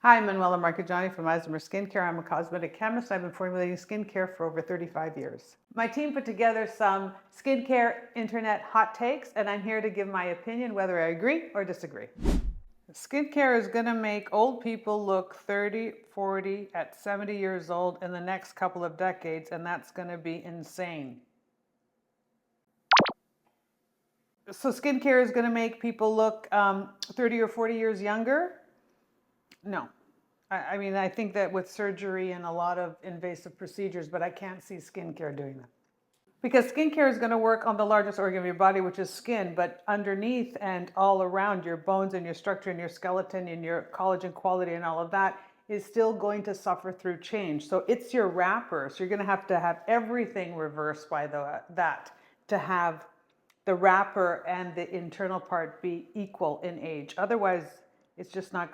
Hi, I'm Manuela Marcheggiani from Isomers Skincare. I'm a cosmetic chemist. I've been formulating skincare for over 35 years. My team put together some skincare internet hot takes, and I'm here to give my opinion whether I agree or disagree. Skincare is going to make old people look 30, 40, at 70 years old in the next couple of decades, and that's going to be insane. So skincare is going to make people look 30 or 40 years younger? No. I mean, I think that with surgery and a lot of invasive procedures, but I can't see skincare doing that. Because skincare is going to work on the largest organ of your body, which is skin, but underneath and all around your bones and your structure and your skeleton and your collagen quality and all of that is still going to suffer through change. So it's your wrapper. So you're going to have everything reversed by that to have the wrapper and the internal part be equal in age. Otherwise, it's just not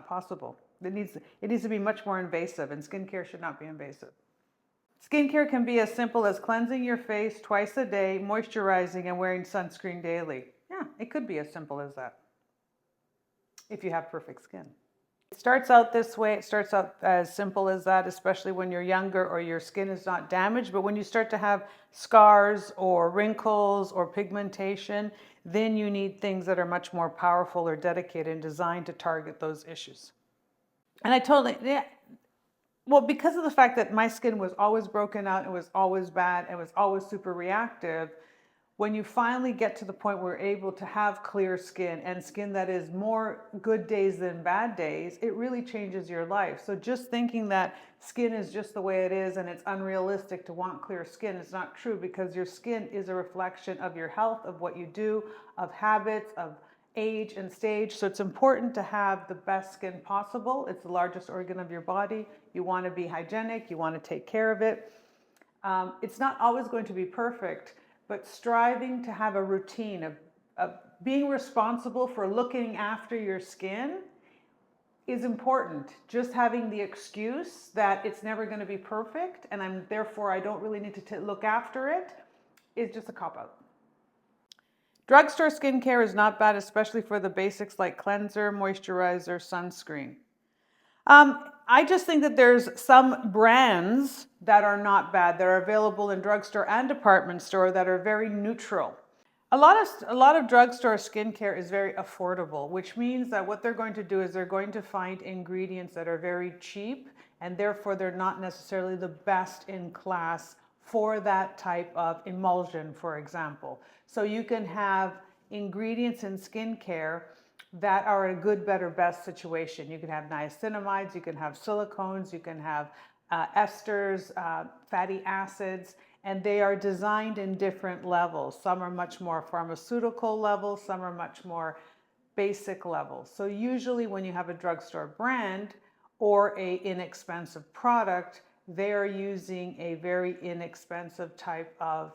possible. It needs to be much more invasive, and skincare should not be invasive. Skincare can be as simple as cleansing your face twice a day, moisturizing, and wearing sunscreen daily. Yeah, it could be as simple as that if you have perfect skin. It starts out this way. It starts out as simple as that, especially when you're younger or your skin is not damaged. But when you start to have scars or wrinkles or pigmentation, then you need things that are much more powerful or dedicated and designed to target those issues. And well, because of the fact that my skin was always broken out, it was always bad, it was always super reactive, when you finally get to the point where you're able to have clear skin and skin that is more good days than bad days, it really changes your life. So just thinking that skin is just the way it is and it's unrealistic to want clear skin is not true, because your skin is a reflection of your health, of what you do, of habits, of age and stage. So it's important to have the best skin possible. It's the largest organ of your body. You want to be hygienic. You want to take care of it. It's not always going to be perfect, but striving to have a routine of being responsible for looking after your skin is important. Just having the excuse that it's never going to be perfect and therefore I don't really need to look after it is just a cop-out. Drugstore skincare is not bad, especially for the basics like cleanser, moisturizer, sunscreen. I just think that there's some brands that are not bad that are available in drugstore and department store that are very neutral. A lot of drugstore skincare is very affordable, which means that what they're going to do is they're going to find ingredients that are very cheap, and therefore they're not necessarily the best in class for that type of emulsion, for example. So you can have ingredients in skincare that are a good, better, best situation. You can have niacinamides, you can have silicones, you can have esters, fatty acids, and they are designed in different levels. Some are much more pharmaceutical levels, some are much more basic levels. So usually when you have a drugstore brand or a inexpensive product, they are using a very inexpensive type of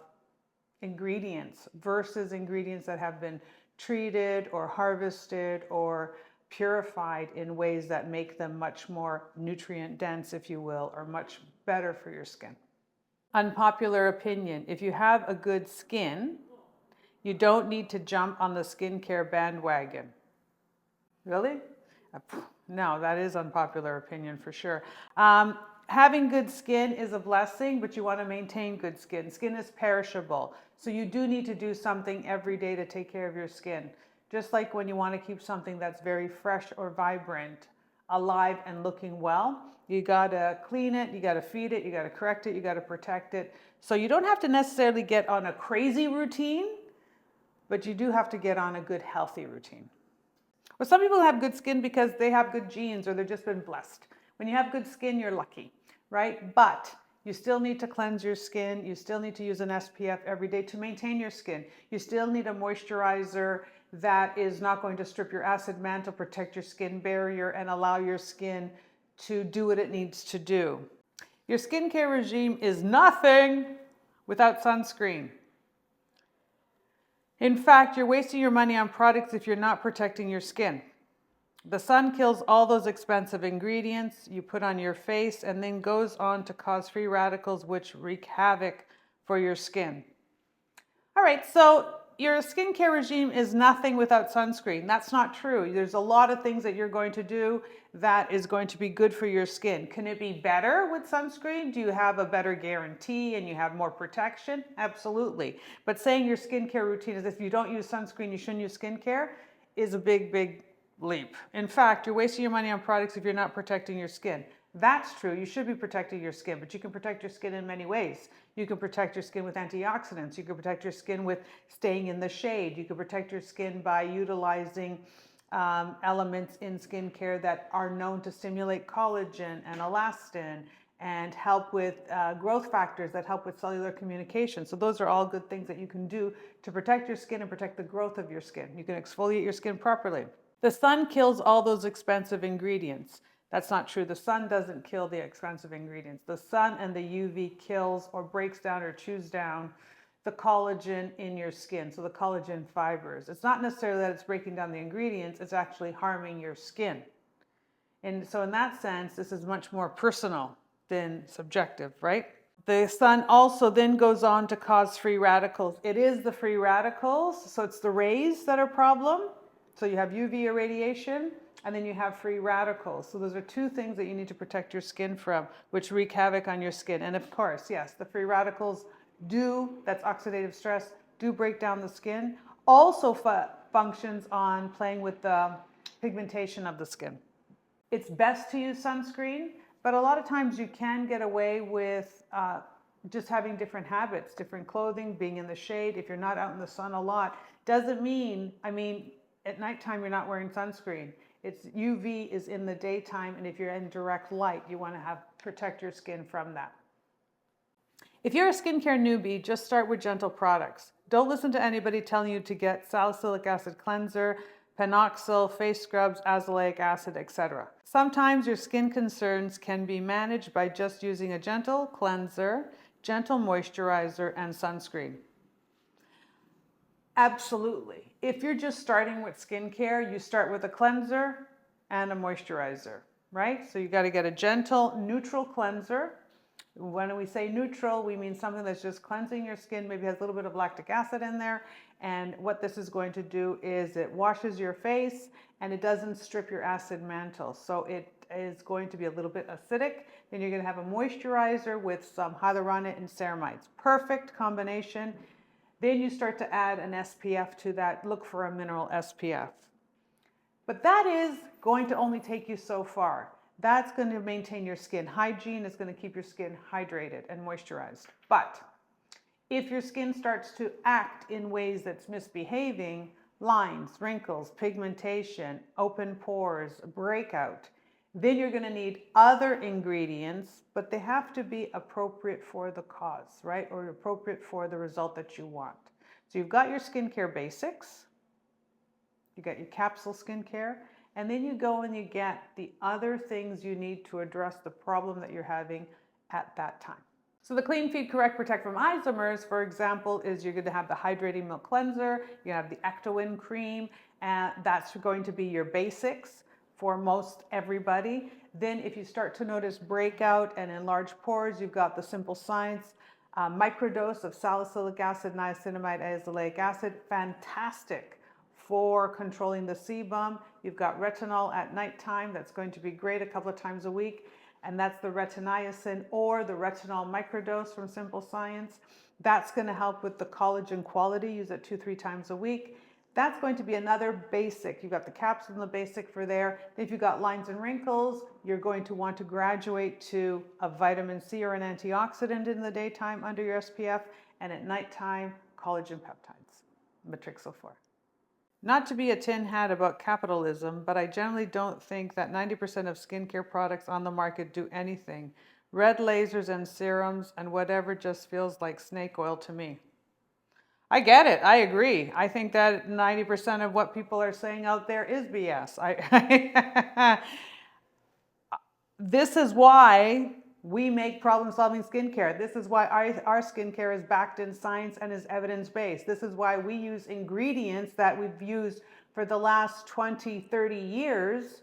ingredients versus ingredients that have been treated or harvested or purified in ways that make them much more nutrient dense, if you will, or much better for your skin. Unpopular opinion: if you have a good skin, you don't need to jump on the skincare bandwagon. Really? No, that is unpopular opinion for sure. Having good skin is a blessing, but you want to maintain good skin. Skin is perishable. So you do need to do something every day to take care of your skin. Just like when you want to keep something that's very fresh or vibrant, alive and looking well, you got to clean it, you got to feed it, you got to correct it, you got to protect it. So you don't have to necessarily get on a crazy routine, but you do have to get on a good, healthy routine. Well, some people have good skin because they have good genes or they've just been blessed. When you have good skin, you're lucky, right? But you still need to cleanse your skin. You still need to use an SPF every day to maintain your skin. You still need a moisturizer that is not going to strip your acid mantle, protect your skin barrier, and allow your skin to do what it needs to do. Your skincare regime is nothing without sunscreen. In fact, you're wasting your money on products if you're not protecting your skin. The sun kills all those expensive ingredients you put on your face and then goes on to cause free radicals which wreak havoc for your skin. All right, so your skincare regime is nothing without sunscreen. That's not true. There's a lot of things that you're going to do that is going to be good for your skin. Can it be better with sunscreen? Do you have a better guarantee and you have more protection? Absolutely. But saying your skincare routine is if you don't use sunscreen, you shouldn't use skincare is a big, big leap. In fact, you're wasting your money on products if you're not protecting your skin. That's true. You should be protecting your skin, but you can protect your skin in many ways. You can protect your skin with antioxidants. You can protect your skin with staying in the shade. You can protect your skin by utilizing elements in skincare that are known to stimulate collagen and elastin and help with growth factors that help with cellular communication. So those are all good things that you can do to protect your skin and protect the growth of your skin. You can exfoliate your skin properly. The sun kills all those expensive ingredients. That's not true. The sun doesn't kill the expensive ingredients. The sun and the UV kills or breaks down or chews down the collagen in your skin, so the collagen fibers. It's not necessarily that it's breaking down the ingredients, it's actually harming your skin. And so in that sense, this is much more personal than subjective, right? The sun also then goes on to cause free radicals. It is the free radicals, so it's the rays that are a problem. So you have UV irradiation, and then you have free radicals. So those are two things that you need to protect your skin from, which wreak havoc on your skin. And of course, yes, the free radicals that's oxidative stress, do break down the skin. Also functions on playing with the pigmentation of the skin. It's best to use sunscreen, but a lot of times you can get away with just having different habits, different clothing, being in the shade. If you're not out in the sun a lot, doesn't mean, at nighttime you're not wearing sunscreen. It's UV is in the daytime, and if you're in direct light, you want to protect your skin from that. If you're a skincare newbie, just start with gentle products. Don't listen to anybody telling you to get salicylic acid cleanser, panoxyl, face scrubs, azelaic acid, etc. Sometimes your skin concerns can be managed by just using a gentle cleanser, gentle moisturizer, and sunscreen. Absolutely. If you're just starting with skincare, you start with a cleanser and a moisturizer, right? So you got to get a gentle, neutral cleanser. When we say neutral, we mean something that's just cleansing your skin, maybe has a little bit of lactic acid in there. And what this is going to do is it washes your face and it doesn't strip your acid mantle. So it is going to be a little bit acidic. Then you're going to have a moisturizer with some hyaluronate and ceramides. Perfect combination. Then you start to add an SPF to that. Look for a mineral SPF. But that is going to only take you so far. That's going to maintain your skin hygiene. It's going to keep your skin hydrated and moisturized. But if your skin starts to act in ways that's misbehaving, lines, wrinkles, pigmentation, open pores, breakout, then you're going to need other ingredients, but they have to be appropriate for the cause, right? Or appropriate for the result that you want. So you've got your skincare basics, you got your capsule skincare, and then you go and you get the other things you need to address the problem that you're having at that time. So the Clean Feed Correct Protect from Isomers, for example, is you're going to have the hydrating milk cleanser, you have the Ecto-Win cream, and that's going to be your basics for most everybody. Then if you start to notice breakout and enlarged pores, you've got the Simple Science microdose of salicylic acid, niacinamide, azelaic acid, fantastic for controlling the sebum. You've got retinol at nighttime, that's going to be great a couple of times a week, and that's the retiniacin or the retinol microdose from Simple Science. That's going to help with the collagen quality, use it 2-3 times a week. That's going to be another basic. You've got the capsule and the basic for there. If you've got lines and wrinkles, you're going to want to graduate to a vitamin C or an antioxidant in the daytime under your SPF, and at nighttime, collagen peptides, matrixyl 4. Not to be a tin hat about capitalism, but I generally don't think that 90% of skincare products on the market do anything. Red lasers and serums and whatever just feels like snake oil to me. I get it. I agree. I think that 90% of what people are saying out there is BS. This is why we make problem-solving skincare. This is why our skincare is backed in science and is evidence-based. This is why we use ingredients that we've used for the last 20, 30 years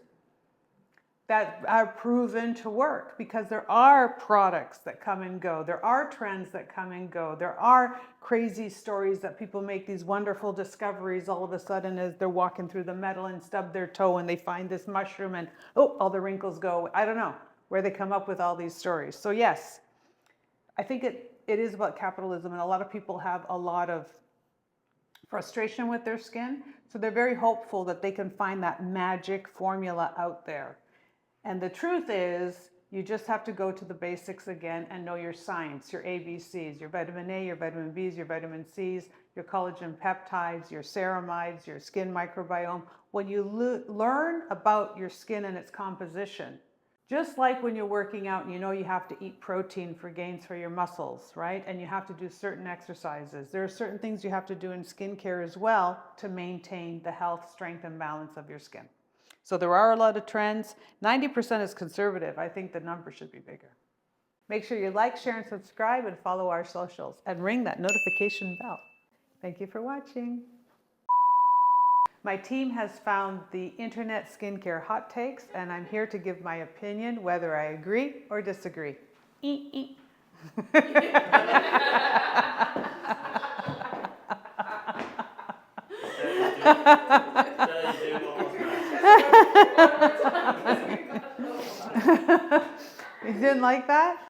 that are proven to work, because there are products that come and go. There are trends that come and go. There are crazy stories that people make these wonderful discoveries all of a sudden as they're walking through the metal and stub their toe and they find this mushroom and, oh, all the wrinkles go. I don't know where they come up with all these stories. So yes, I think it is about capitalism, and a lot of people have a lot of frustration with their skin. So they're very hopeful that they can find that magic formula out there. And the truth is, you just have to go to the basics again and know your science, your ABCs, your vitamin A, your vitamin Bs, your vitamin Cs, your collagen peptides, your ceramides, your skin microbiome. When you learn about your skin and its composition, just like when you're working out and you know you have to eat protein for gains for your muscles, right? And you have to do certain exercises. There are certain things you have to do in skincare as well to maintain the health, strength, and balance of your skin. So there are a lot of trends. 90% is conservative. I think the number should be bigger. Make sure you like, share, and subscribe, and follow our socials, and ring that notification bell. Thank you for watching. My team has found the internet skincare hot takes, and I'm here to give my opinion, whether I agree or disagree. You didn't like that?